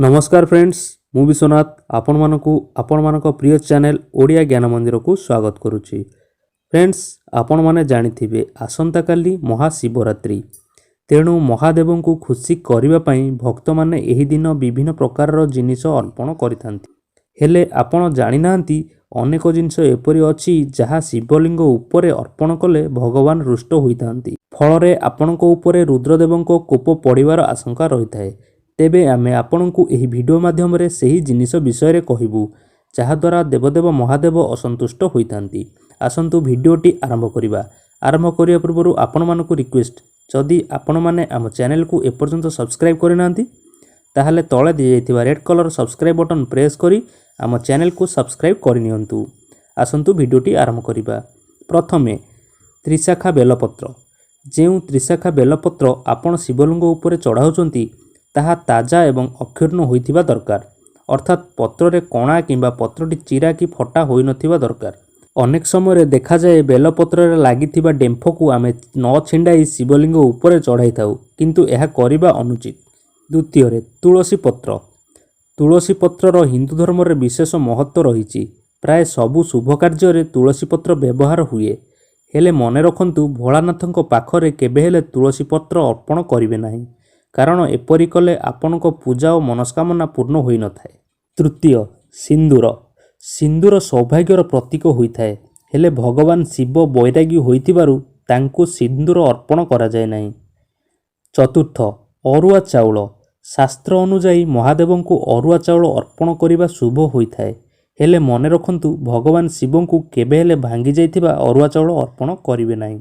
नमस्कार फ्रेंड्स मु विश्वनाथ आपण मानक प्रिय चैनल ओडिया ज्ञान मंदिर को स्वागत करुच्ची। फ्रेंड्स आपण माने जानिथिबे आसंता काली महाशिवरात्रि, तेणु महादेव को खुशी करने पई भक्त माने एही दिन विभिन्न प्रकार जिनिस अर्पण करिथांती। हेले आपण जानि नांती अनेक जिनिस एपरि अछि जहा शिवलिंग उपरे अर्पण कले भगवान रुष्ट होइथांती। फलरे आपणको उपरे रुद्रदेवको कोप पड़िबार आशंका रहिथाए। तेबे आमे आपणको एही वीडियो माध्यम रे सही जिनिस विषय कहबू जहाद्वारा देवदेव महादेव असंतुष्ट होइथांती। आसंतु वीडियोटी आरंभ करिबा। आरंभ करिया पूर्व आपण मानकु रिक्वेस्ट, जदि आपण माने आम चैनल को एपर्यंत सब्सक्राइब करिनांती ताहले तळे दि जाइथिबा red colour subscribe button press करी आम चैनल को सब्सक्राइब करिनियंतु। आसंतु वीडियोटी आरंभ करिबा। प्रथमे त्रिशाखा बेलपत्र। जेउ त्रिशाखा बेलपत्र आपण शिवलिंग उपरे चढ़ाउचंती ताहा ताजा एवं अक्षुण्ण होइथिबा दरकार, अर्थात पत्रे कणा किंबा पत्रटी चिरा कि फटा होई नथिबा दरकार। अनेक समय देखा जाए बेलपत्र लागिथिबा डेम्फ को आमे न छिंडाई शिवलिंग उपरे चढ़ाई थाउ, किंतु यह करिबा अनुचित। द्वितीय तुलसी पत्र। तुलसी पत्रर हिंदू धर्म रे विशेष महत्व रहिछि। प्राय सबु शुभ कार्य तुलसी पत्र व्यवहार हुए। हेले मने रखंतु भोलानाथंको पाखरे केबे हेले तुलसी पत्र अर्पण करिवे नाही, कारण एपरि कले आपणको पूजा और मनस्कामना पूर्ण होई न थाए। तृतीय सिंदूर। सिंदूर सौभाग्यर प्रतीक होइथाए, हेले भगवान शिव बैरागी होइतिबारु तांकु सिंदूर अर्पण करा जाय नाही। चतुर्थ अरुआ चाउल। शास्त्र अनुसार महादेवंकु अरुआ चाउल अर्पण करिबा शुभ होइथाए, हेले मने रखंतु भगवान शिवंकु केबे हेले भांगी जाइथिबा अरुआ चाउल अर्पण करिवे नाही।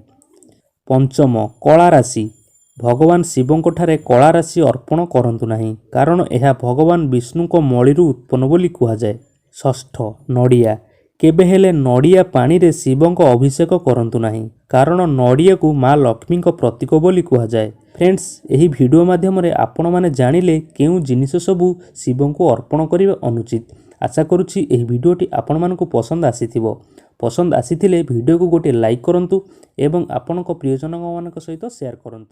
पंचम कला राशि। भगवान शिवंको ठारे कला राशि अर्पण करंतु नाही, कारण यह भगवान विष्णुको मळिरु उत्पन्न बोली कुहा जाए। षष्ठ नड़िया। केबे हेले नड़िया पानी रे शिवंको अभिषेक करंतु नाही, कारण नड़िया को माँ लक्ष्मी को प्रतीक बोली कुहा जाए। फ्रेंड्स एही वीडियो माध्यम रे आपण माने जानिले केउ जिनिस सबु शिवंको अर्पण करिबा अनुचित। आशा करुछि एही वीडियोटी आपण मानकु पसंद आसीथिबो। पसंद आसीथिले वीडियो को गोटे लाइक करंतु एवं आपणको प्रियजन मानक सहित शेयर करंतु।